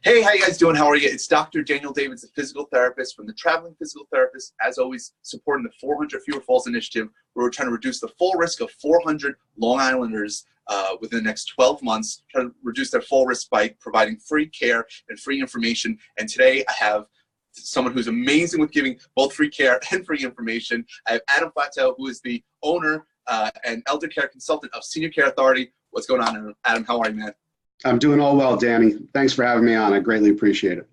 Hey, how you guys doing? How are you? It's Dr. Daniel Davids, the physical therapist from the Traveling Physical Therapist, as always, supporting the 400 Fewer Falls Initiative, where we're trying to reduce the full risk of 400 Long Islanders within the next 12 months, trying to reduce their full risk by providing free care and free information. And today I have someone who's amazing with giving both free care and free information. I have Adam Flattau, who is the owner and elder care consultant of Senior Care Authority. What's going on, Adam? How are you, man? I'm doing all well, Danny. Thanks for having me on. I greatly appreciate it.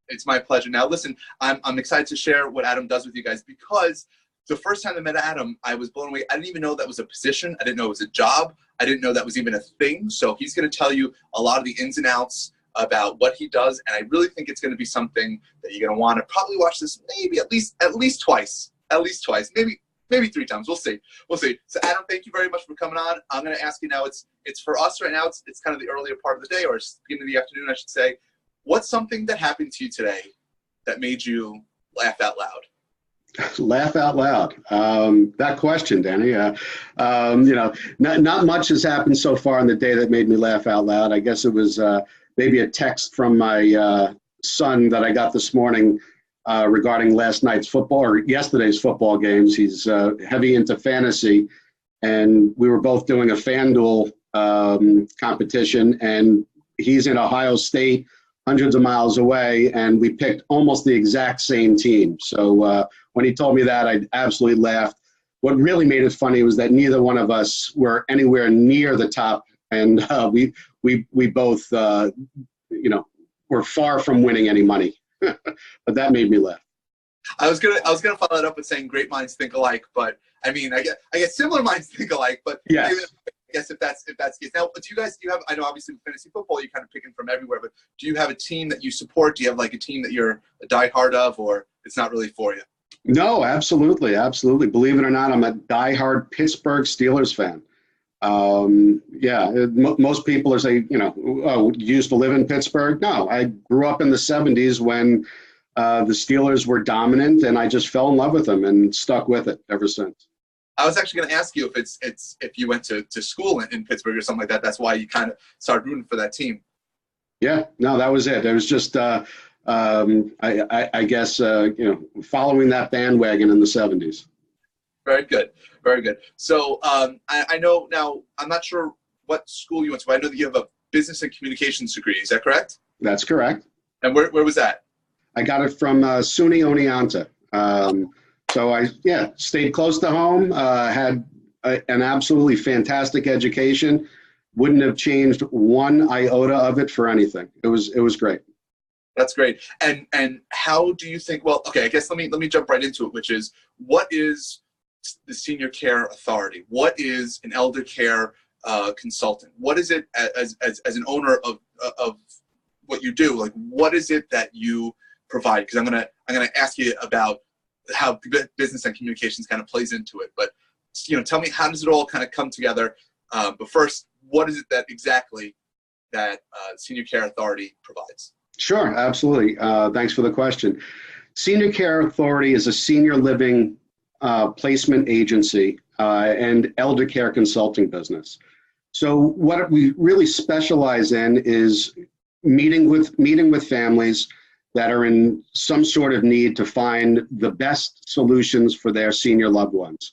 It's my pleasure. Now, listen, I'm excited to share what Adam does with you guys, because the first time I met Adam, I was blown away. I didn't even know that was a position. I didn't know it was a job. I didn't know that was even a thing. So he's going to tell you a lot of the ins and outs about what he does, and I really think it's going to be something that you're going to want to probably watch this maybe at least twice, maybe 3 times. We'll see. So Adam, thank you very much for coming on. I'm going to ask you now, it's for us right now, it's kind of the earlier part of the day, or beginning of the afternoon, I should say. What's something that happened to you today that made you laugh out loud? Laugh out loud. That question, Danny. Not much has happened so far in the day that made me laugh out loud. I guess it was maybe a text from my son that I got this morning regarding last night's football, or yesterday's football games. He's heavy into fantasy, and we were both doing a FanDuel competition, and he's in Ohio State, hundreds of miles away, and we picked almost the exact same team. So when he told me that, I absolutely laughed. What really made it funny was that neither one of us were anywhere near the top, and we both were far from winning any money. But that made me laugh. I was gonna follow it up with saying great minds think alike, but I mean, I guess similar minds think alike. But yes. I guess if that's the case. Now, do you have? I know obviously with fantasy football you're kind of picking from everywhere, but do you have a team that you support? Do you have like a team that you're a diehard of, or it's not really for you? No, absolutely. Believe it or not, I'm a diehard Pittsburgh Steelers fan. Most people are saying, you used to live in Pittsburgh. No, I grew up in the 70s when the Steelers were dominant, and I just fell in love with them and stuck with it ever since. I was actually going to ask you if you went to school in Pittsburgh or something like that. That's why you kind of started rooting for that team. Yeah, no, that was it. It was just, I guess, following that bandwagon in the 70s. Very good. Very good. So I know now, I'm not sure what school you went to, but I know that you have a business and communications degree. Is that correct? That's correct. And where was that? I got it from SUNY Oneonta. So I stayed close to home, had an absolutely fantastic education. Wouldn't have changed one iota of it for anything. It was great. That's great. And how do you think, well, okay, I guess let me jump right into it, which is, what is the Senior Care Authority? What is an elder care consultant? What is it as an owner of what you do? Like, what is it that you provide? Because I'm gonna ask you about how business and communications kind of plays into it. But tell me, how does it all kind of come together? But first, what is it that exactly that Senior Care Authority provides? Sure, absolutely. Thanks for the question. Senior Care Authority is a senior living placement agency and elder care consulting business. So what we really specialize in is meeting with families that are in some sort of need to find the best solutions for their senior loved ones.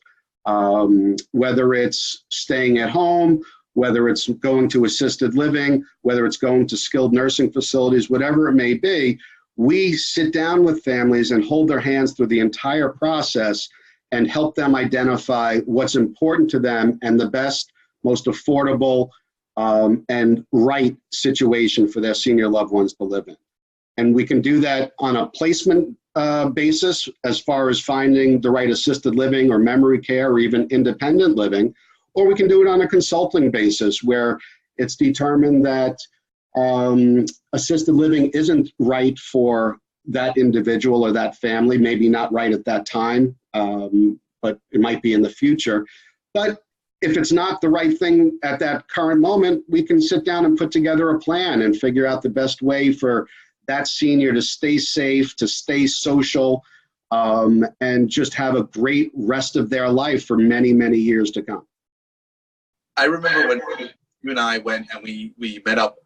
Whether it's staying at home, whether it's going to assisted living, whether it's going to skilled nursing facilities, whatever it may be, we sit down with families and hold their hands through the entire process and help them identify what's important to them and the best, most affordable and right situation for their senior loved ones to live in. And we can do that on a placement basis as far as finding the right assisted living or memory care or even independent living, or we can do it on a consulting basis where it's determined that assisted living isn't right for that individual or that family, maybe not right at that time, but it might be in the future. But if it's not the right thing at that current moment, we can sit down and put together a plan and figure out the best way for that senior to stay safe, to stay social, and just have a great rest of their life for many, many years to come. I remember when you and I went and we met up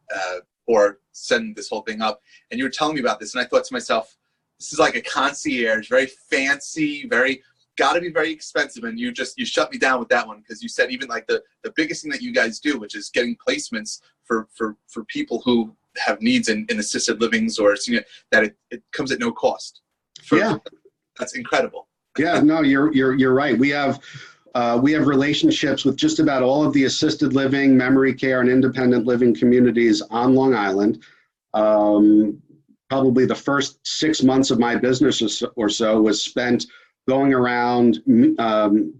before setting this whole thing up, and you were telling me about this, and I thought to myself, this is like a concierge, very fancy, got to be very expensive. And you shut me down with that one, because you said even like the biggest thing that you guys do, which is getting placements for people who have needs in assisted livings or senior, that it comes at no cost. That's incredible. Yeah, no, you're right. We have relationships with just about all of the assisted living, memory care, and independent living communities on Long Island. Probably the first 6 months of my business or so was spent going around,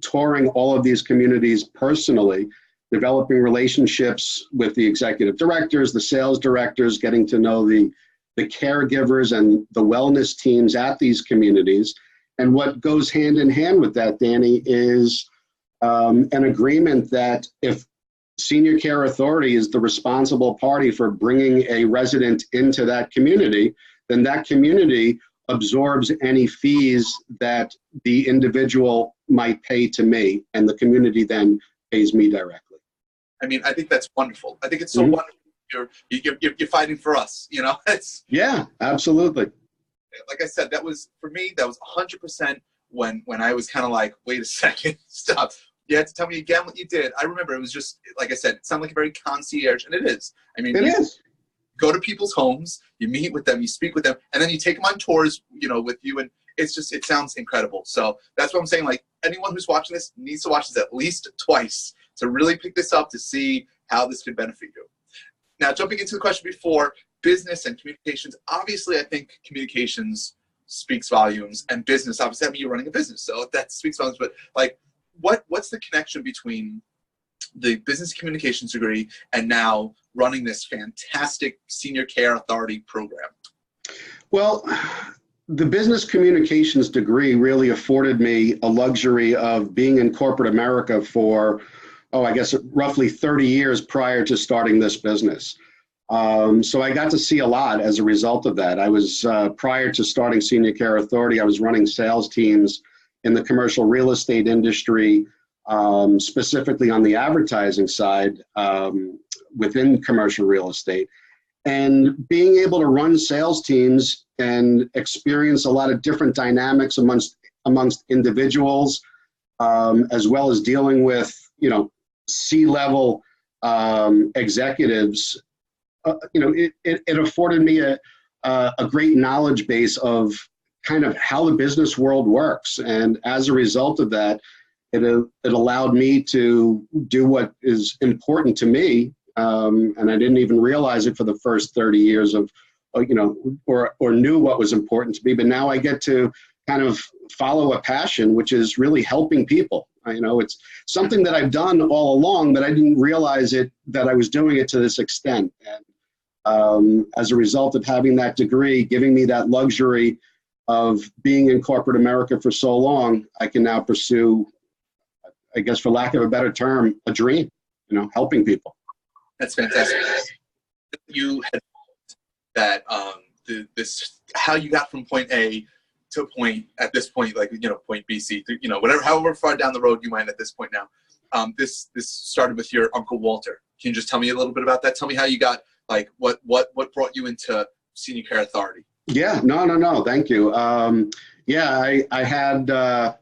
touring all of these communities personally, developing relationships with the executive directors, the sales directors, getting to know the caregivers and the wellness teams at these communities. And what goes hand in hand with that, Danny, is an agreement that if Senior Care Authority is the responsible party for bringing a resident into that community, then that community absorbs any fees that the individual might pay to me, and the community then pays me directly. I mean, I think that's wonderful. I think it's so wonderful. You're fighting for us, you know? Yeah, absolutely. Like I said, that was, for me, that was 100% when I was kind of like, wait a second, stop. You had to tell me again what you did. I remember it was just, like I said, it sounded like a very concierge, and it is. I mean, it is. Go to people's homes, you meet with them, you speak with them, and then you take them on tours, with you, and it's just, it sounds incredible. So that's what I'm saying. Like, anyone who's watching this needs to watch this at least twice to really pick this up, to see how this could benefit you. Now, jumping into the question before, business and communications. Obviously, I think communications speaks volumes, and business, obviously, I mean, you're running a business, so that speaks volumes. But like, what's the connection between the business communications degree and now running this fantastic Senior Care Authority program? Well, the business communications degree really afforded me a luxury of being in corporate America for, I guess roughly 30 years prior to starting this business. So I got to see a lot as a result of that. I was, prior to starting Senior Care Authority, I was running sales teams in the commercial real estate industry, specifically on the advertising side within commercial real estate. And being able to run sales teams and experience a lot of different dynamics amongst individuals, as well as dealing with, C-level executives, it afforded me a great knowledge base of kind of how the business world works. And as a result of that, it allowed me to do what is important to me. And I didn't even realize it for the first 30 years of, or knew what was important to me. But now I get to kind of follow a passion, which is really helping people. It's something that I've done all along, but I didn't realize that I was doing it to this extent. And as a result of having that degree, giving me that luxury of being in corporate America for so long, I can now pursue, I guess, for lack of a better term, a dream, helping people. That's fantastic. You had that this how you got from point A to point at this point, like point B, C, whatever, however far down the road you might at this point now. This started with your Uncle Walter. Can you just tell me a little bit about that? Tell me how you got, like, what brought you into Senior Care Authority? Yeah, no, thank you. I had, I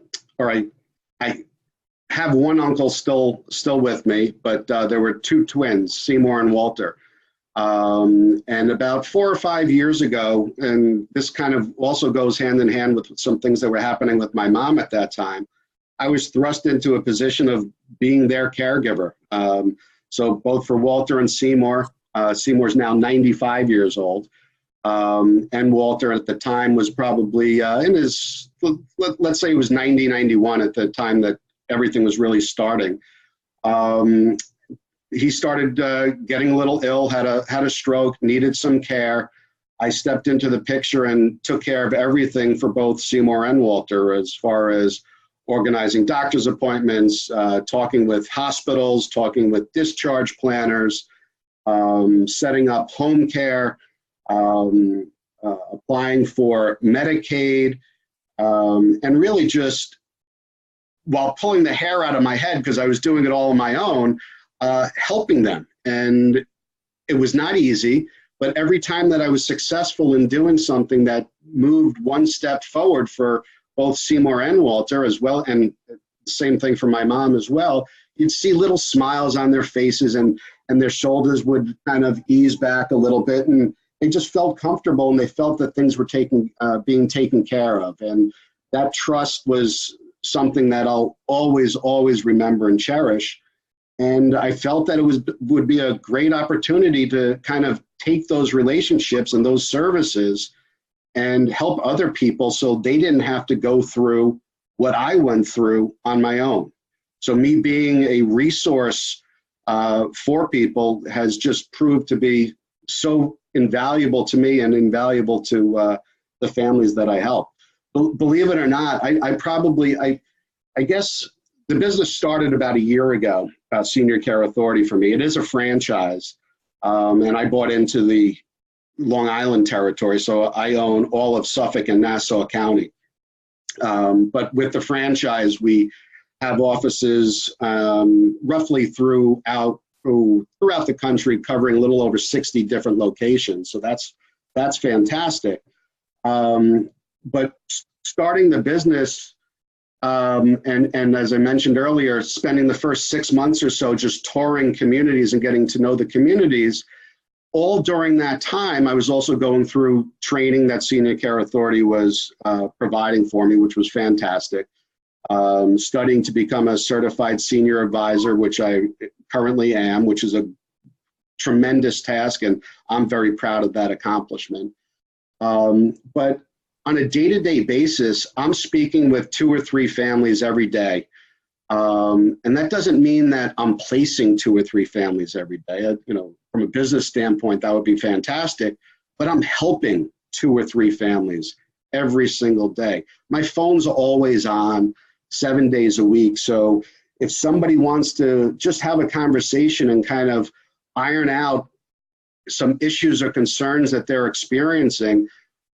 have one uncle still with me, but there were two twins, Seymour and Walter. And about 4 or 5 years ago, and this kind of also goes hand in hand with some things that were happening with my mom at that time, I was thrust into a position of being their caregiver. So both for Walter and Seymour. Seymour's now 95 years old. And Walter at the time was probably in his, let's say he was 90, 91 at the time that everything was really starting. He started getting a little ill, had a stroke, needed some care. I stepped into the picture and took care of everything for both Seymour and Walter, as far as organizing doctor's appointments, talking with hospitals, talking with discharge planners, setting up home care, applying for Medicaid, and really just, while pulling the hair out of my head because I was doing it all on my own, helping them. And it was not easy, But every time that I was successful in doing something that moved one step forward for both Seymour and Walter as well, and same thing for my mom as well, you'd see little smiles on their faces, and their shoulders would kind of ease back a little bit, and they just felt comfortable, and they felt that things were being taken care of. And that trust was something that I'll always remember and cherish. And I felt that it would be a great opportunity to kind of take those relationships and those services and help other people so they didn't have to go through what I went through on my own. So me being a resource for people has just proved to be so invaluable to me and invaluable to the families that I help. Believe it or not, I guess the business started about a year ago, Senior Care Authority for me. It is a franchise, and I bought into the Long Island territory, so I own all of Suffolk and Nassau County. But with the franchise, we have offices roughly throughout the country, covering a little over 60 different locations. So that's fantastic. But starting the business, and as I mentioned earlier, spending the first 6 months or so just touring communities and getting to know the communities, all during that time, I was also going through training that Senior Care Authority was providing for me, which was fantastic. Studying to become a certified senior advisor, which I currently am, which is a tremendous task, and I'm very proud of that accomplishment. But on a day-to-day basis, I'm speaking with 2 or 3 families every day. And that doesn't mean that I'm placing 2 or 3 families every day. From a business standpoint, that would be fantastic, but I'm helping 2 or 3 families every single day. My phone's always on 7 days a week. So if somebody wants to just have a conversation and kind of iron out some issues or concerns that they're experiencing,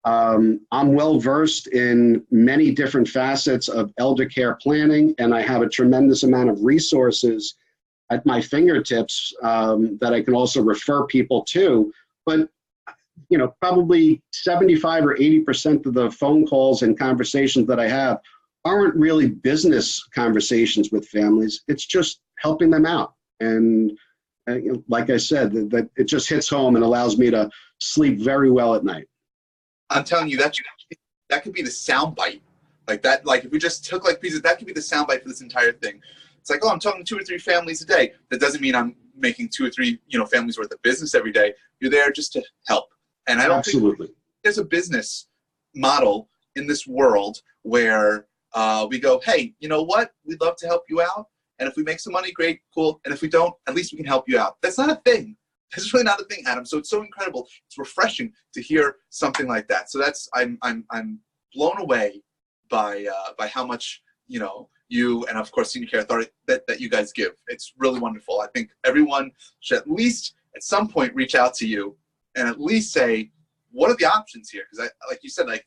I'm well versed in many different facets of elder care planning, and I have a tremendous amount of resources at my fingertips that I can also refer people to. But probably 75 or 80% of the phone calls and conversations that I have aren't really business conversations with families. It's just helping them out. And like I said, that it just hits home and allows me to sleep very well at night. I'm telling you, that could be the soundbite. Like if we just took pieces, that could be the soundbite for this entire thing. It's like, oh, I'm talking to 2 or 3 families a day. That doesn't mean I'm making 2 or 3, families worth of business every day. You're there just to help. And I don't think there's a business model in this world where we go, hey, you know what? We'd love to help you out. And if we make some money, great, cool. And if we don't, at least we can help you out. That's not a thing. That's really not a thing, Adam. So it's so incredible. It's refreshing to hear something like that. So I'm blown away by how much you and of course Senior Care Authority that you guys give. It's really wonderful. I think everyone should at least at some point reach out to you and at least say, what are the options here? Because like you said, when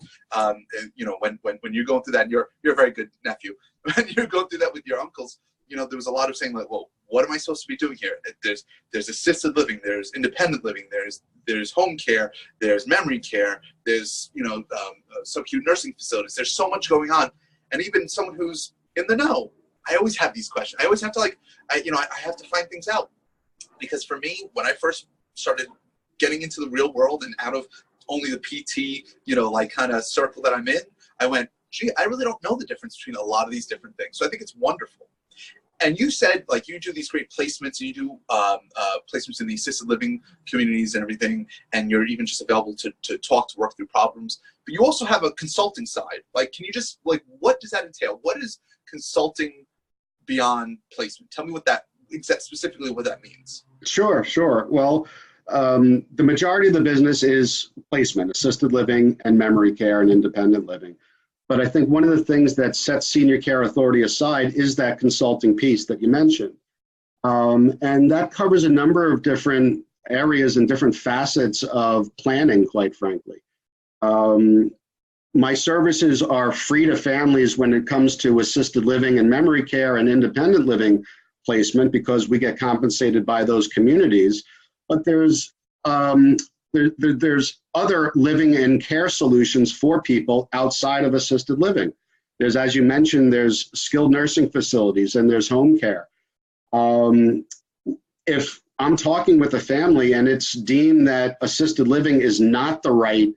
you're going through that, and you're a very good nephew. When you're going through that with your uncles, there was a lot of saying like, well, what am I supposed to be doing here? There's assisted living, there's independent living, there's home care, there's memory care, there's subacute nursing facilities. There's so much going on, and even someone who's in the know, I always have these questions. I always have to I have to find things out, because for me, when I first started getting into the real world and out of only the PT, kind of circle that I'm in, I went, gee, I really don't know the difference between a lot of these different things. So I think it's wonderful. And you said, you do these great placements, and you do placements in the assisted living communities and everything, and you're even just available to talk, to work through problems. But you also have a consulting side. Can you just, what does that entail? What is consulting beyond placement? Tell me specifically what that means. Sure. Well, the majority of the business is placement, assisted living and memory care and independent living. But I think one of the things that sets Senior Care Authority aside is that consulting piece that you mentioned. And that covers a number of different areas and different facets of planning, quite frankly. My services are free to families when it comes to assisted living and memory care and independent living placement, because we get compensated by those communities. But there's there's other living and care solutions for people outside of assisted living. There's, as you mentioned, there's skilled nursing facilities and there's home care. If I'm talking with a family and it's deemed that assisted living is not the right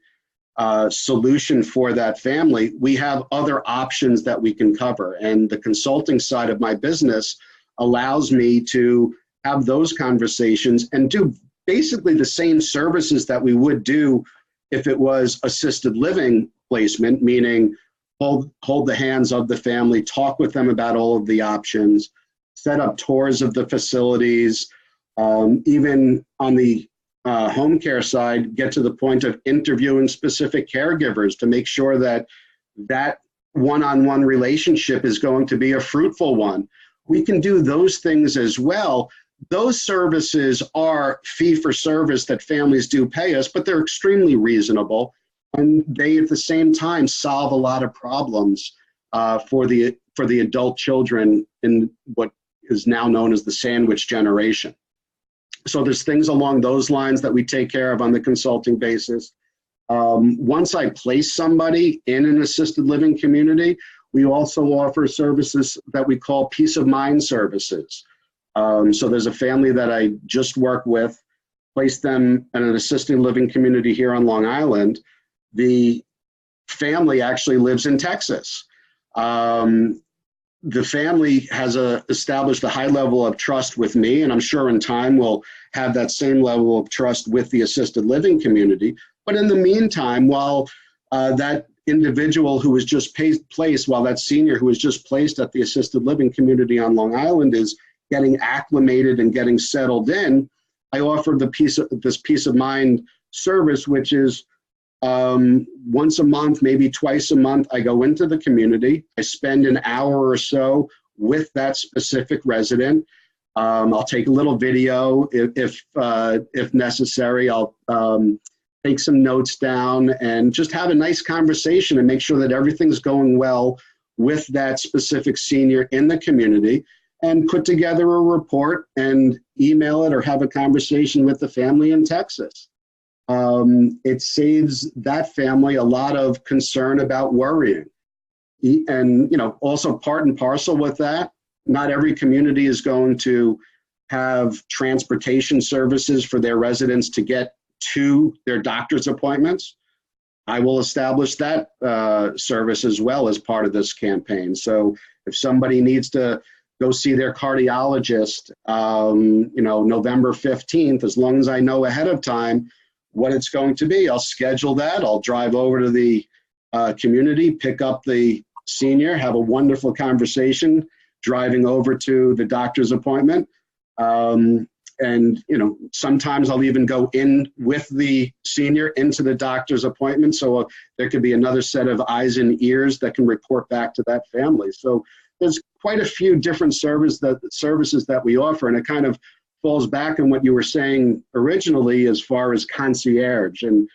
solution for that family, we have other options that we can cover. And the consulting side of my business allows me to have those conversations and do basically the same services that we would do if it was assisted living placement, meaning hold the hands of the family, talk with them about all of the options, set up tours of the facilities, even on the home care side, get to the point of interviewing specific caregivers to make sure that that one-on-one relationship is going to be a fruitful one. We can do those things as well. Those services are fee-for-service that families do pay us, but they're extremely reasonable. And they, at the same time, solve a lot of problems for the adult children in what is now known as the sandwich generation. So there's things along those lines that we take care of on the consulting basis. Once I place somebody in an assisted living community, we also offer services that we call peace of mind services. So there's a family that I just worked with, placed them in an assisted living community here on Long Island. The family actually lives in Texas. The family has established a high level of trust with me, and I'm sure in time we'll have that same level of trust with the assisted living community. But in the meantime, while that individual who was just placed, while that senior who was just placed at the assisted living community on Long Island is getting acclimated and getting settled in, I offer this peace of mind service, which is once a month, maybe twice a month, I go into the community. I spend an hour or so with that specific resident. I'll take a little video if necessary. I'll take some notes down and just have a nice conversation and make sure that everything's going well with that specific senior in the community, and put together a report and email it or have a conversation with the family in Texas. It saves that family a lot of concern about worrying. And, also part and parcel with that, not every community is going to have transportation services for their residents to get to their doctor's appointments. I will establish that service as well as part of this campaign. So if somebody needs to go see their cardiologist, November 15th, as long as I know ahead of time what it's going to be, I'll schedule that. I'll drive over to the community, pick up the senior, have a wonderful conversation, driving over to the doctor's appointment. And, sometimes I'll even go in with the senior into the doctor's appointment. So there could be another set of eyes and ears that can report back to that family. So there's quite a few different services that we offer, and it kind of falls back on what you were saying originally as far as concierge. And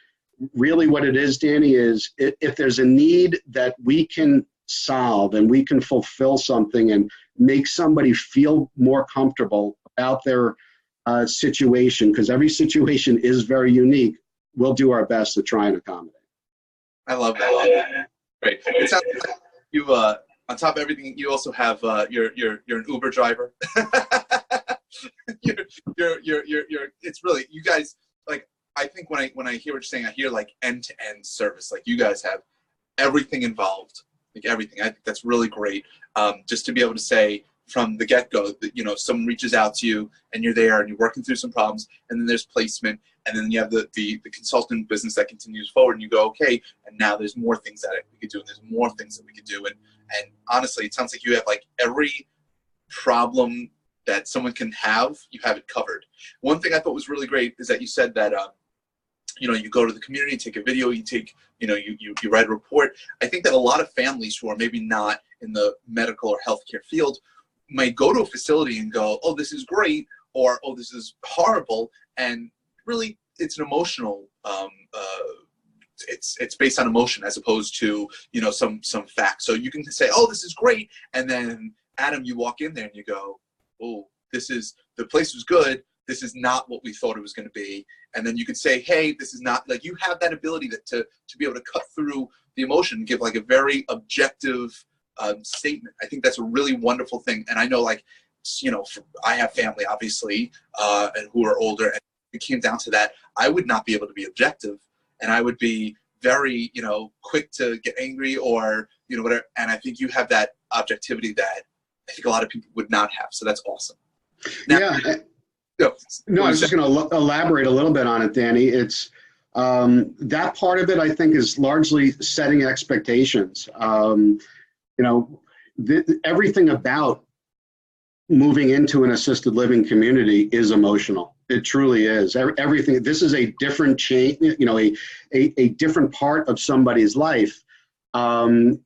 really what it is, Danny, is if there's a need that we can solve and we can fulfill something and make somebody feel more comfortable about their situation, because every situation is very unique, we'll do our best to try and accommodate. I love that. Great. It sounds like you, on top of everything, you also have you're an Uber driver. It's really, you guys, like, I think when I hear what you're saying, I hear like end-to-end service. Like, you guys have everything involved, like everything. I think that's really great. Just to be able to say from the get-go that, someone reaches out to you and you're there and you're working through some problems, and then there's placement, and then you have the consultant business that continues forward, and you go, okay, and now there's more things that we could do, and there's more things that we could do. And honestly, it sounds like you have like every problem that someone can have, you have it covered. One thing I thought was really great is that you said that, you go to the community, take a video, you write a report. I think that a lot of families who are maybe not in the medical or healthcare field might go to a facility and go, oh, this is great, or, oh, this is horrible. And really, it's an emotional, it's based on emotion as opposed to, some facts. So you can say, oh, this is great. And then, Adam, you walk in there and you go, oh, the place was good, this is not what we thought it was going to be. And then you could say, hey, this is not, like, you have that ability to be able to cut through the emotion and give like a very objective statement. I think that's a really wonderful thing. And I know, like, you know, I have family, obviously, and who are older, and it came down to that. I would not be able to be objective, and I would be very, you know, quick to get angry or, you know, whatever. And I think you have that objectivity that I think a lot of people would not have. So that's awesome. Now, yeah. No, I was just going to elaborate a little bit on it, Danny. It's that part of it, I think, is largely setting expectations. You know, everything about moving into an assisted living community is emotional. It truly is. Everything. This is a different change, you know, a different part of somebody's life. And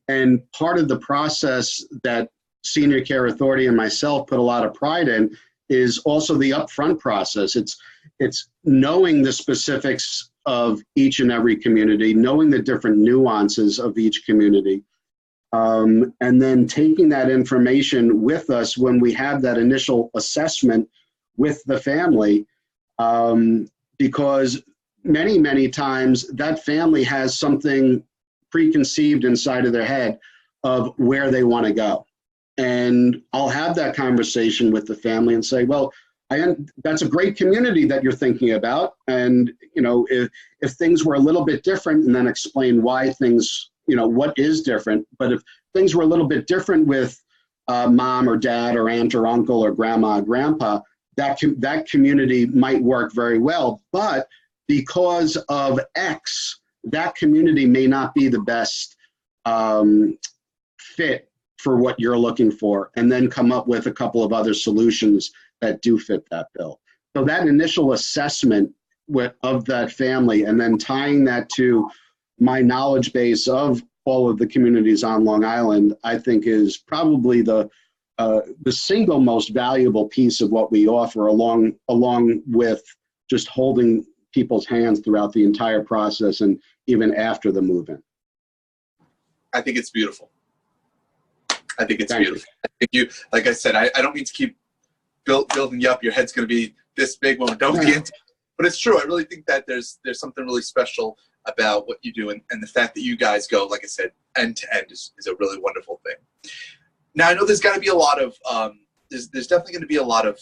part of the process that Senior Care Authority and myself put a lot of pride in is also the upfront process. It's knowing the specifics of each and every community, knowing the different nuances of each community, and then taking that information with us when we have that initial assessment with the family, because many times that family has something preconceived inside of their head of where they want to go. And I'll have that conversation with the family and say, well, that's a great community that you're thinking about. And, you know, if things were a little bit different, and then explain why things, you know, what is different. But if things were a little bit different with mom or dad or aunt or uncle or grandma or grandpa, that community might work very well. But because of X, that community may not be the best fit for what you're looking for, and then come up with a couple of other solutions that do fit that bill. So that initial assessment of that family, and then tying that to my knowledge base of all of the communities on Long Island, I think is probably the single most valuable piece of what we offer, along with just holding people's hands throughout the entire process and even after the move-in. I think it's beautiful. I think it's beautiful. I think you, like I said, I don't mean to keep building you up. Your head's going to be this big when we don't get into it. But it's true. I really think that there's something really special about what you do. And the fact that you guys go, like I said, end to end is a really wonderful thing. Now, I know there's got to be a lot of, there's definitely going to be a lot of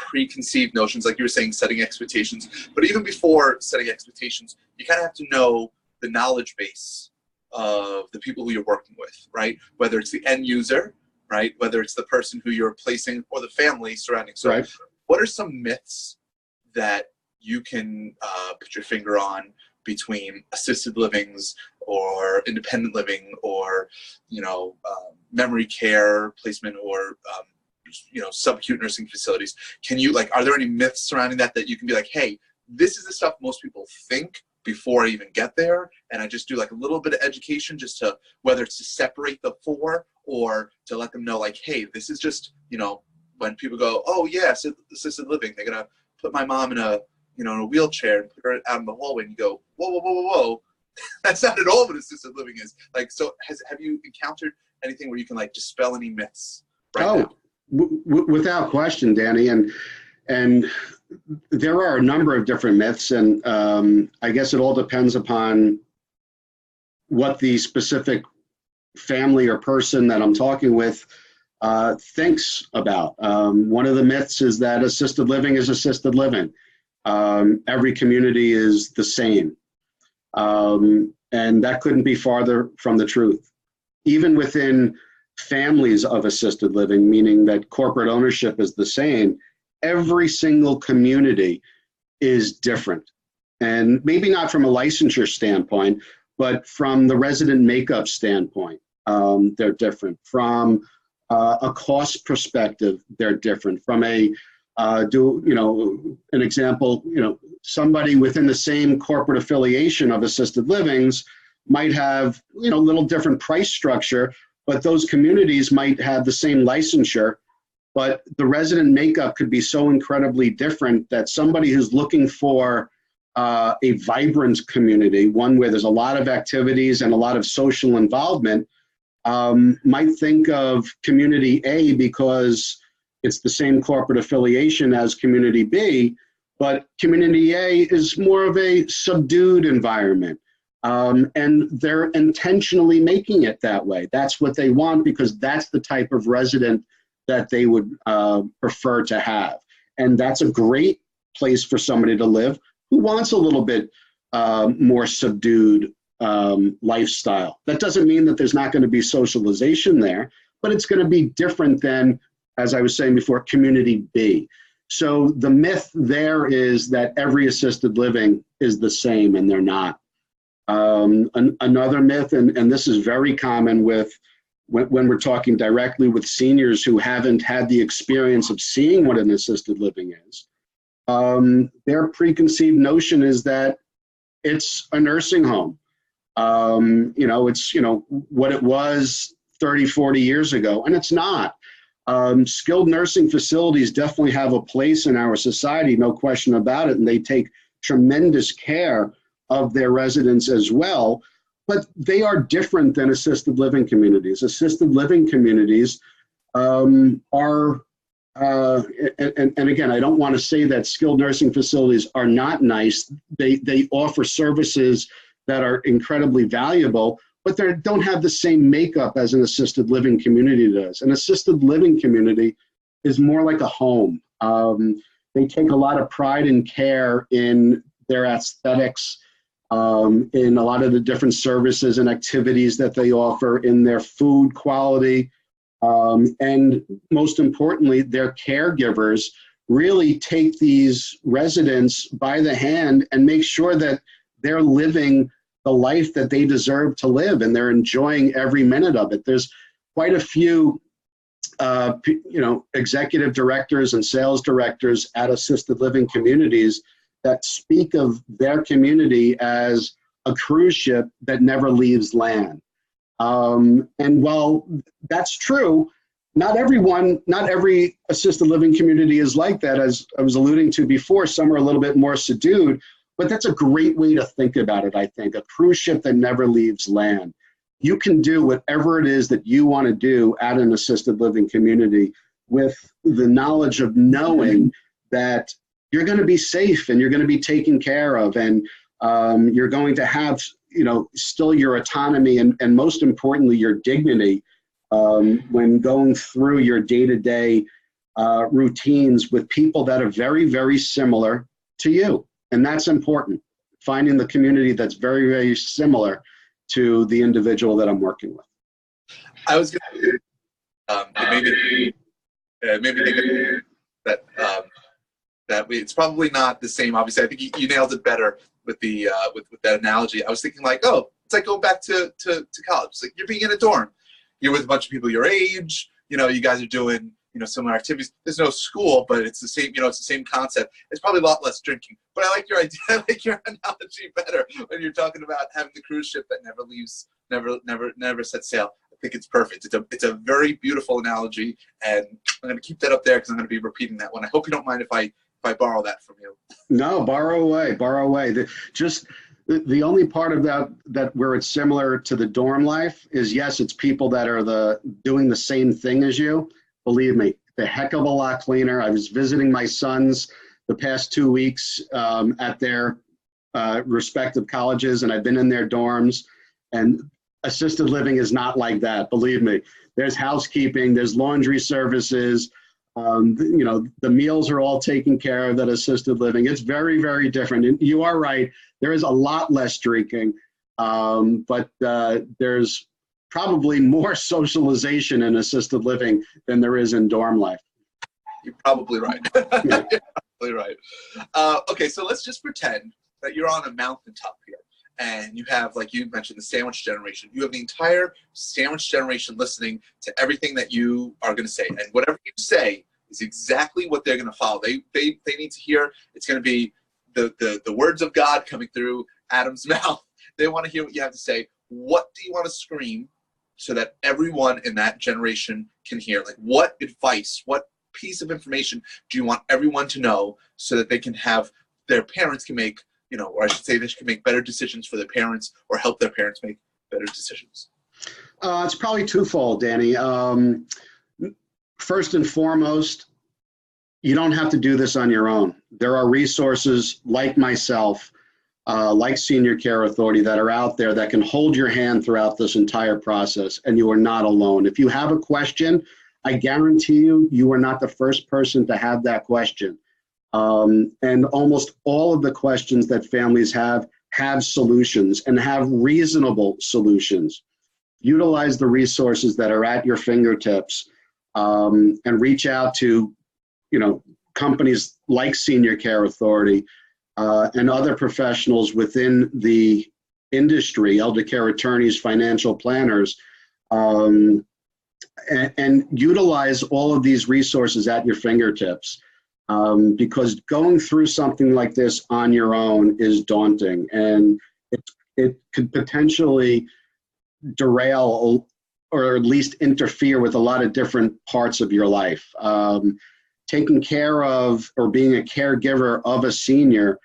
preconceived notions, like you were saying, setting expectations. But even before setting expectations, you kind of have to know the knowledge base of the people who you're working with, right? Whether it's the end user, right? Whether it's the person who you're replacing or the family surrounding. So right. What are some myths that you can put your finger on between assisted livings or independent living or, you know, memory care placement or, you know, subacute nursing facilities? Can you, like, are there any myths surrounding that you can be like, hey, this is the stuff most people think before I even get there, and I just do like a little bit of education just to, whether it's to separate the four or to let them know, like, hey, this is just, you know, when people go, oh yeah, assisted living, they're gonna put my mom in a, you know, in a wheelchair and put her out in the hallway, and you go, whoa, that's not at all what assisted living is. Like, so have you encountered anything where you can like dispel any myths right now? Without question, Danny, and there are a number of different myths, and I guess it all depends upon what the specific family or person that I'm talking with thinks about. One of the myths is that assisted living is assisted living. Every community is the same, and that couldn't be farther from the truth. Even within families of assisted living, meaning that corporate ownership is the same, every single community is different. And maybe not from a licensure standpoint, but from the resident makeup standpoint, they're different. From a cost perspective, they're different. From an example, somebody within the same corporate affiliation of assisted livings might have, little different price structure, but those communities might have the same licensure. But the resident makeup could be so incredibly different that somebody who's looking for a vibrant community, one where there's a lot of activities and a lot of social involvement, might think of community A because It's the same corporate affiliation as Community B, but Community A is more of a subdued environment. And they're intentionally making it that way. That's what they want, because that's the type of resident that they would prefer to have. And that's a great place for somebody to live who wants a little bit more subdued lifestyle. That doesn't mean that there's not going to be socialization there, but it's going to be different than, as I was saying before, Community B. So the myth there is that every assisted living is the same, and they're not. Another myth, and this is very common with when we're talking directly with seniors who haven't had the experience of seeing what an assisted living is, their preconceived notion is that it's a nursing home. It's what it was 30, 40 years ago, and it's not. Skilled nursing facilities definitely have a place in our society, no question about it, and they take tremendous care of their residents as well, but they are different than assisted living communities. Assisted living communities are, and again, I don't want to say that skilled nursing facilities are not nice. They offer services that are incredibly valuable, but they don't have the same makeup as an assisted living community does. An assisted living community is more like a home. They take a lot of pride and care in their aesthetics, in a lot of the different services and activities that they offer, in their food quality, and most importantly, their caregivers really take these residents by the hand and make sure that they're living the life that they deserve to live, and they're enjoying every minute of it. There's quite a few executive directors and sales directors at assisted living communities that speak of their community as a cruise ship that never leaves land. And while that's true, not every assisted living community is like that. As I was alluding to before, some are a little bit more subdued, but that's a great way to think about it, I think. A cruise ship that never leaves land. You can do whatever it is that you want to do at an assisted living community with the knowledge of knowing that you're going to be safe and you're going to be taken care of, and you're going to have, still your autonomy and most importantly, your dignity when going through your day-to-day routines with people that are very, very similar to you. And that's important, finding the community that's very, very similar to the individual that I'm working with. I was going to it made me think that it's probably not the same. Obviously, I think you nailed it better with the with that analogy. I was thinking like, oh, it's like going back to college. It's like you're being in a dorm. You're with a bunch of people your age. You guys are doing similar activities. There's no school, but it's the same. It's the same concept. It's probably a lot less drinking. But I like your idea. I like your analogy better when you're talking about having the cruise ship that never leaves, never sets sail. I think it's perfect. It's a very beautiful analogy, and I'm going to keep that up there because I'm going to be repeating that one. I hope you don't mind if I borrow that from you. No, borrow away. The only part of that where it's similar to the dorm life is, yes, it's people that are doing the same thing as you. Believe me, the heck of a lot cleaner. I was visiting my sons the past 2 weeks at their respective colleges, and I've been in their dorms, and assisted living is not like that. Believe me, there's housekeeping, there's laundry services. The meals are all taken care of at assisted living. It's very, very different. And you are right. There is a lot less drinking, but there's probably more socialization in assisted living than there is in dorm life. You're probably right. You're probably right. Okay, so let's just pretend that you're on a mountaintop here, and you have, like you mentioned, the sandwich generation. You have the entire sandwich generation listening to everything that you are going to say, and whatever you say is exactly what they're going to follow. They need to hear. It's going to be the words of God coming through Adam's mouth. They want to hear what you have to say. What do you want to scream so that everyone in that generation can hear? Like, what advice, what piece of information do you want everyone to know so that they can have, their parents can make, or I should say they can make better decisions for their parents or help their parents make better decisions? It's probably twofold, Danny. First and foremost, you don't have to do this on your own. There are resources like myself, like Senior Care Authority, that are out there that can hold your hand throughout this entire process, and you are not alone. If you have a question, I guarantee you, you are not the first person to have that question. And almost all of the questions that families have solutions, and have reasonable solutions. Utilize the resources that are at your fingertips, and reach out to, companies like Senior Care Authority and other professionals within the industry, elder care attorneys, financial planners, and utilize all of these resources at your fingertips. Because going through something like this on your own is daunting, and it could potentially derail or at least interfere with a lot of different parts of your life. Taking care of or being a caregiver of a senior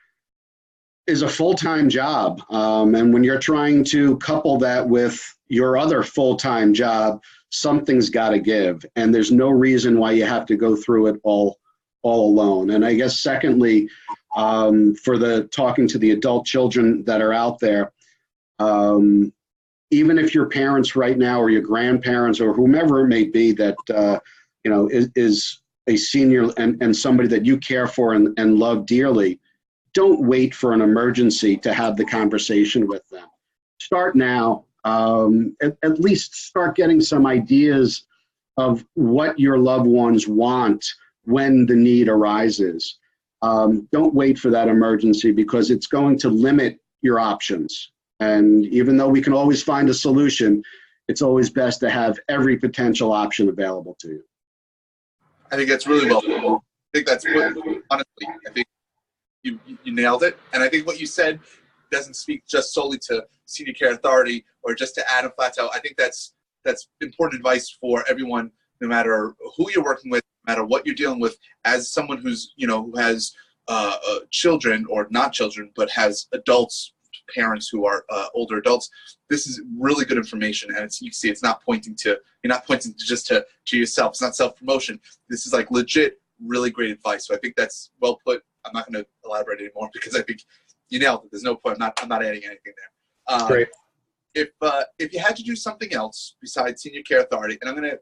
is a full-time job. And when you're trying to couple that with your other full-time job, something's got to give. And there's no reason why you have to go through it all alone. And I guess secondly, for the talking to the adult children that are out there, even if your parents right now or your grandparents or whomever it may be that is a senior and somebody that you care for and love dearly, don't wait for an emergency to have the conversation with them. Start now. At least start getting some ideas of what your loved ones want when the need arises. Don't wait for that emergency, because it's going to limit your options. And even though we can always find a solution, it's always best to have every potential option available to you. I think that's really well put. I think that's honestly, I think you nailed it. And I think what you said doesn't speak just solely to Senior Care Authority or just to Adam Flattau. I think that's important advice for everyone, no matter who you're working with, no matter what you're dealing with, as someone who's, who has children or not children, but has adults, parents who are older adults. This is really good information, and you can see it's not pointing to, you're not pointing just to yourself. It's not self-promotion. This is like legit, really great advice. So I think that's well put. I'm not going to elaborate anymore because I think you nailed it. There's no point. I'm not adding anything there. Great. If you had to do something else besides Senior Care Authority, and I'm gonna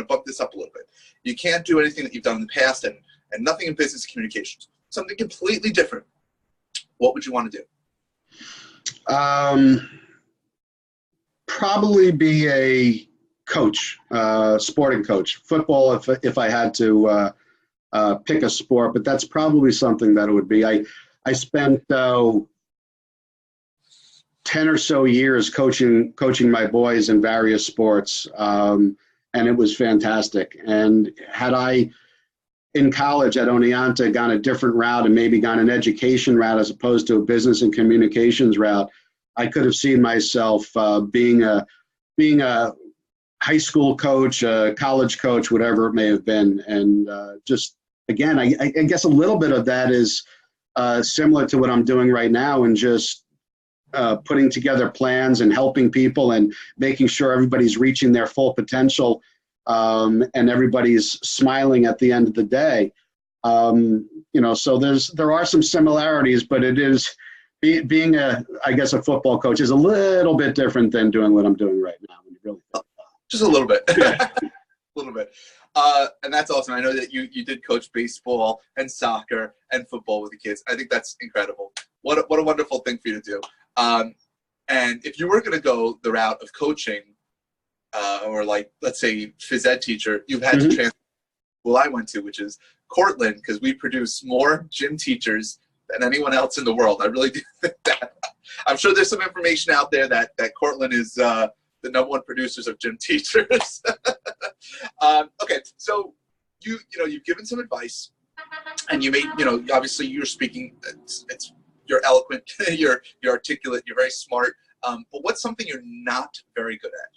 bump this up a little bit. You can't do anything that you've done in the past, and nothing in business communications. Something completely different. What would you want to do? Probably be a coach, sporting coach, football if I had to pick a sport, but that's probably something that it would be. I spent 10 or so years coaching my boys in various sports, and it was fantastic. And had I in college at Oneonta gone a different route and maybe gone an education route as opposed to a business and communications route, I could have seen myself being a high school coach, a college coach, whatever it may have been. And just, again, I guess a little bit of that is similar to what I'm doing right now, and just putting together plans and helping people and making sure everybody's reaching their full potential, and everybody's smiling at the end of the day. So there are some similarities, but it is being a football coach is a little bit different than doing what I'm doing right now. When you really think about it. Just a little bit. Yeah. A little bit. And that's awesome. I know that you did coach baseball and soccer and football with the kids. I think that's incredible. What a wonderful thing for you to do. And if you were going to go the route of coaching, or like, let's say, phys ed teacher, you've had to transfer to the school I went to, which is Cortland, because we produce more gym teachers than anyone else in the world. I really do think that. I'm sure there's some information out there that Cortland is the #1 producers of gym teachers. Okay, so you've given some advice, and you made, obviously you're speaking. You're eloquent, you're articulate, you're very smart. But what's something you're not very good at?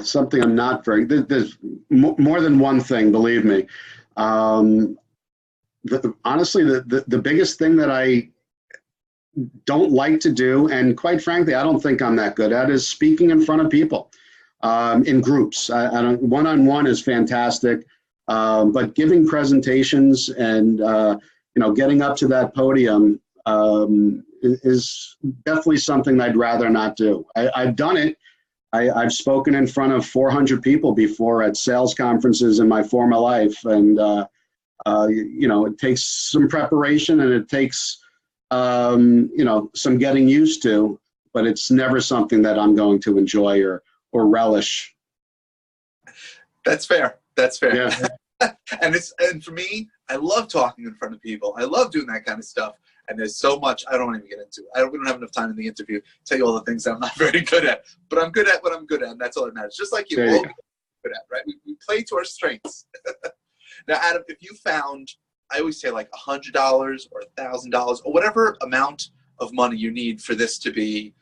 Something I'm not very, there's more than one thing, believe me. Honestly, the biggest thing that I don't like to do, and quite frankly, I don't think I'm that good at, is speaking in front of people, in groups. I don't, one-on-one is fantastic. But giving presentations and, getting up to that podium is definitely something I'd rather not do. I've done it. I've spoken in front of 400 people before at sales conferences in my former life. And, it takes some preparation and it takes, some getting used to, but it's never something that I'm going to enjoy or relish. That's fair. That's fair. Yeah. And for me, I love talking in front of people. I love doing that kind of stuff. And there's so much I don't want to even get into. We don't have enough time in the interview to tell you all the things that I'm not very good at. But I'm good at what I'm good at, and that's all that matters. Just like you, all good at, right? We play to our strengths. Now, Adam, if you found, I always say like $100 or $1,000 or whatever amount of money you need for this to be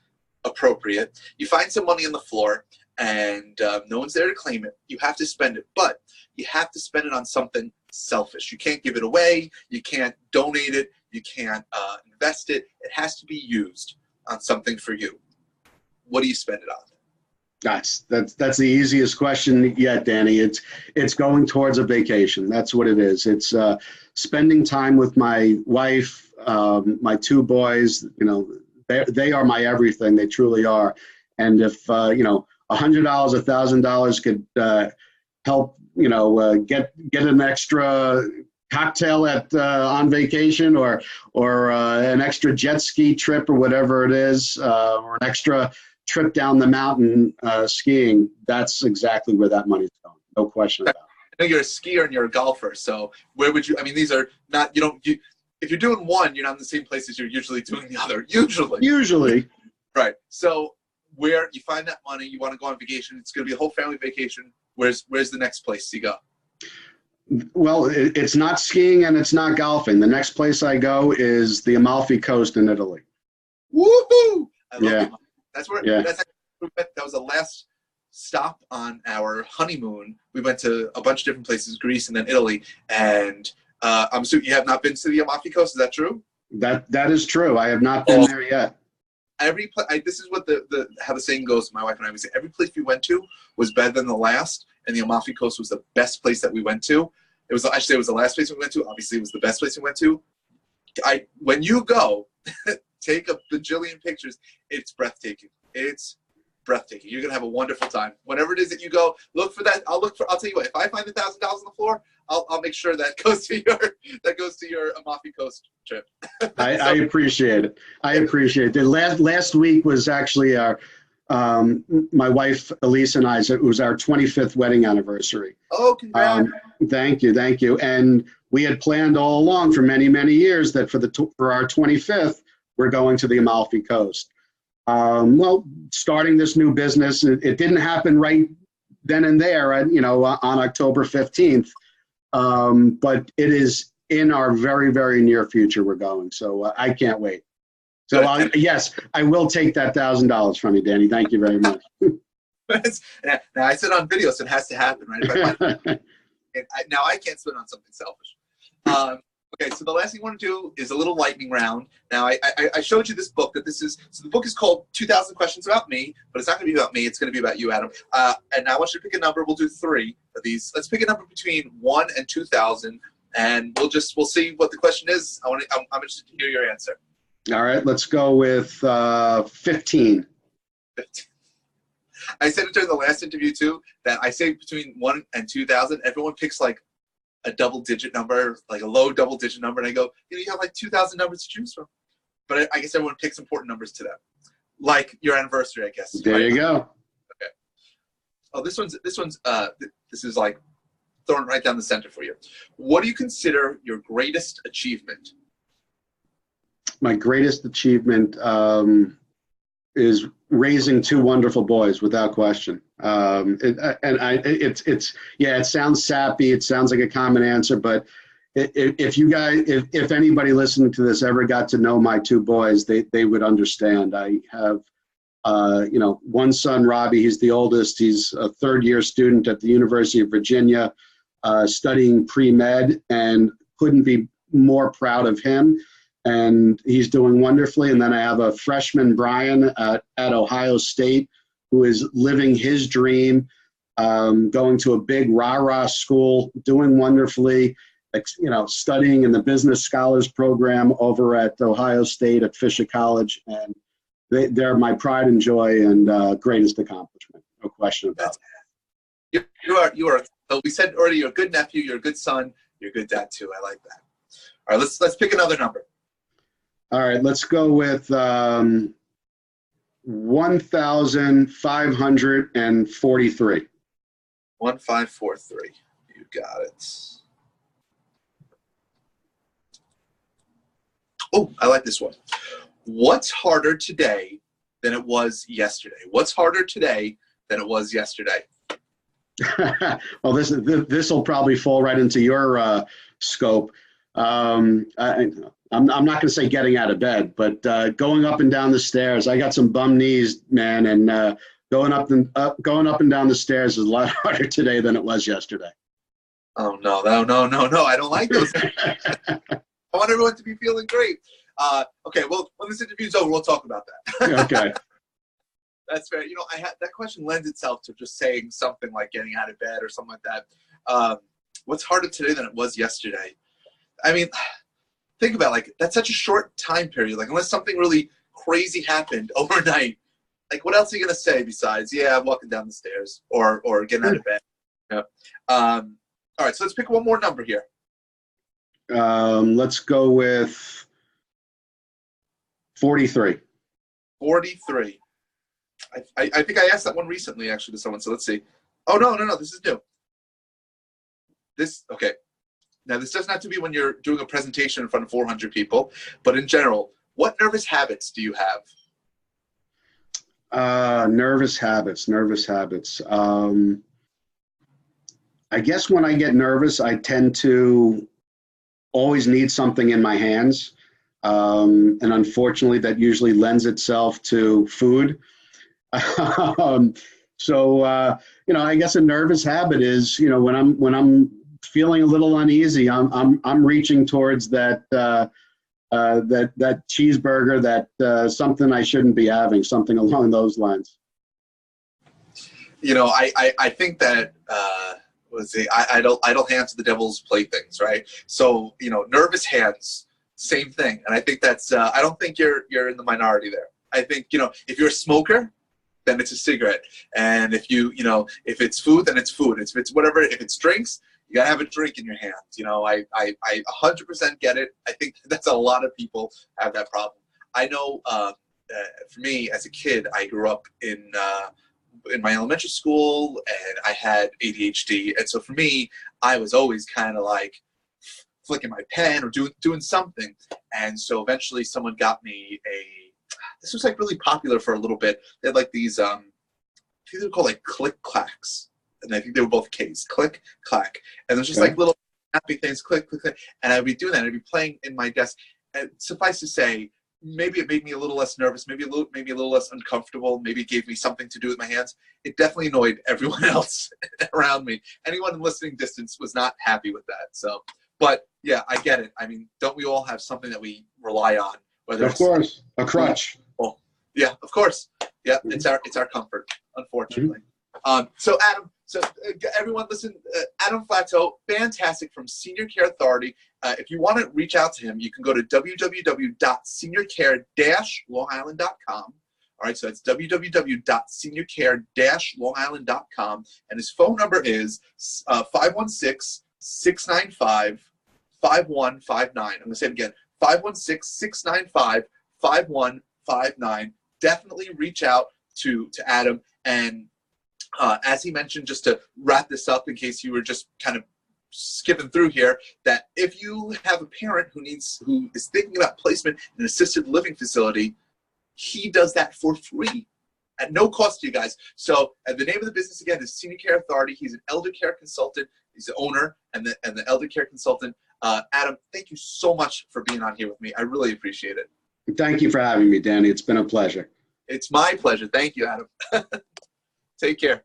appropriate, you find some money on the floor and no one's there to claim it. You have to spend it, but you have to spend it on something selfish. You can't give it away. You can't donate it. You can't invest it. It has to be used on something for you. What do you spend it on? That's the easiest question yet, Danny. It's going towards a vacation. That's what it is. It's spending time with my wife, my two boys. They are my everything. They truly are. And if $100, $1,000 could help, get an extra cocktail at on vacation or an extra jet ski trip or whatever it is, or an extra trip down the mountain skiing, that's exactly where that money's going. No question about it. I know you're a skier and you're a golfer, so where would you, these are not, if you're doing one, you're not in the same place as you're usually doing the other, usually. Right. So where you find that money, you want to go on vacation, it's going to be a whole family vacation. Where's the next place you go? Well, it's not skiing and it's not golfing. The next place I go is the Amalfi Coast in Italy. Woohoo! I love it. That's where that was the last stop on our honeymoon. We went to a bunch of different places, Greece and then Italy. And I'm assuming you have not been to the Amalfi Coast. Is that true? That is true. I have not been there yet. This is what how the saying goes. My wife and I, we say every place we went to was better than the last, and the Amalfi Coast was the best place that we went to. It was the last place we went to. Obviously, it was the best place we went to. When you go, take a bajillion pictures. It's breathtaking. It's breathtaking. You're gonna have a wonderful time. Whenever it is that you go, look for that. I'll tell you what. If I find $1,000 on the floor, I'll make sure that goes to your Amalfi Coast trip. I appreciate it. I appreciate it. Last week was actually our my wife Elise and I's. It was our 25th wedding anniversary. Oh, congrats! Thank you. And we had planned all along for many years that for our 25th we're going to the Amalfi Coast. Well, starting this new business, it didn't happen right then and there. On October 15th. But it is in our very near future we're going. So I can't wait. So yes, I will take that $1,000 from you, Danny. Thank you very much. Now I said on video, so it has to happen, right? Now I can't spend on something selfish. Okay, so the last thing I want to do is a little lightning round. Now I showed you this book so the book is called 2,000 Questions About Me, but it's not going to be about me. It's going to be about you, Adam. And now I want you to pick a number. We'll do 3 of these. Let's pick a number between 1 and 2,000, and we'll see what the question is. I'm interested to hear your answer. All right, let's go with 15. 15. I said it during the last interview too that I say between 1 and 2,000. Everyone picks like a double-digit number, like a low double-digit number, and I go, you have like 2,000 numbers to choose from. But I guess everyone picks important numbers to them, like your anniversary, I guess. There you go. Okay. Oh, this is like thrown right down the center for you. What do you consider your greatest achievement? My greatest achievement is raising 2 wonderful boys, without question. It sounds sappy. It sounds like a common answer, but if anybody listening to this ever got to know my 2 boys, they would understand. I have, one son, Robbie. He's the oldest. He's a 3rd-year student at the University of Virginia, studying pre-med, and couldn't be more proud of him. And he's doing wonderfully. And then I have a freshman, Brian, at Ohio State, who is living his dream going to a big rah-rah school, doing wonderfully, studying in the Business Scholars Program over at Ohio State at Fisher College. And they're my pride and joy and greatest accomplishment. No question about it. You are. So we said already, you're a good nephew, you're a good son, you're a good dad too. I like that. All right, let's pick another number. All right, let's go with 1,543. 1543. You got it. Oh, I like this one. What's harder today than it was yesterday? What's harder today than it was yesterday? Well, this will probably fall right into your scope. I'm not going to say getting out of bed, but going up and down the stairs. I got some bum knees, man, and going up and down the stairs is a lot harder today than it was yesterday. Oh no! I don't like those. I want everyone to be feeling great. Okay, well, when this interview's over, we'll talk about that. Okay. That's fair. That question lends itself to just saying something like getting out of bed or something like that. What's harder today than it was yesterday? I mean, think about that's such a short time period. Unless something really crazy happened overnight, what else are you gonna say besides, yeah, I'm walking down the stairs or getting out of bed? Yeah. All right, so let's pick one more number here. Let's go with 43. 43. I think I asked that one recently, actually, to someone. So let's see. Oh, no. This is new. Okay. Now, this doesn't have to be when you're doing a presentation in front of 400 people, but in general, what nervous habits do you have? Nervous habits. I guess when I get nervous, I tend to always need something in my hands. And unfortunately, that usually lends itself to food. So I guess a nervous habit is, when I'm feeling a little uneasy, I'm reaching towards that cheeseburger, that something I shouldn't be having, something along those lines. I think that idle hands are the devil's playthings, right? So nervous hands, same thing. And I think that's I don't think you're in the minority there. I think if you're a smoker, then it's a cigarette. And if if it's food, then it's food. If it's whatever, if it's drinks, you gotta have a drink in your hands. I 100% get it. I think that's a lot of people have that problem. I know for me as a kid, I grew up in my elementary school and I had ADHD. And so for me, I was always kind of flicking my pen or doing something. And so eventually someone got me this was really popular for a little bit. They had these, I think they were called click clacks. And I think they were both K's, click, clack. And there's just little happy things, click, click, click. And I'd be doing that. I'd be playing in my desk. And suffice to say, maybe it made me a little less nervous, maybe a little less uncomfortable. Maybe it gave me something to do with my hands. It definitely annoyed everyone else around me. Anyone in listening distance was not happy with that. So, but yeah, I get it. I mean, don't we all have something that we rely on? Of course, a crutch. Well, yeah, of course. Yeah, it's our comfort, unfortunately. So Adam, everyone listen, Adam Flattau, fantastic, from Senior Care Authority. If you want to reach out to him, you can go to www.seniorcare-longisland.com. All right, so that's www.seniorcare-longisland.com. And his phone number is 516-695-5159. I'm going to say it again, 516-695-5159. Definitely reach out to Adam. And as he mentioned, just to wrap this up in case you were just kind of skipping through here, that if you have a parent who is thinking about placement in an assisted living facility, he does that for free at no cost to you guys. So the name of the business again is Senior Care Authority. He's an elder care consultant. He's the owner and the elder care consultant. Adam, thank you so much for being on here with me. I really appreciate it. Thank you for having me, Danny. It's been a pleasure. It's my pleasure. Thank you, Adam. Take care.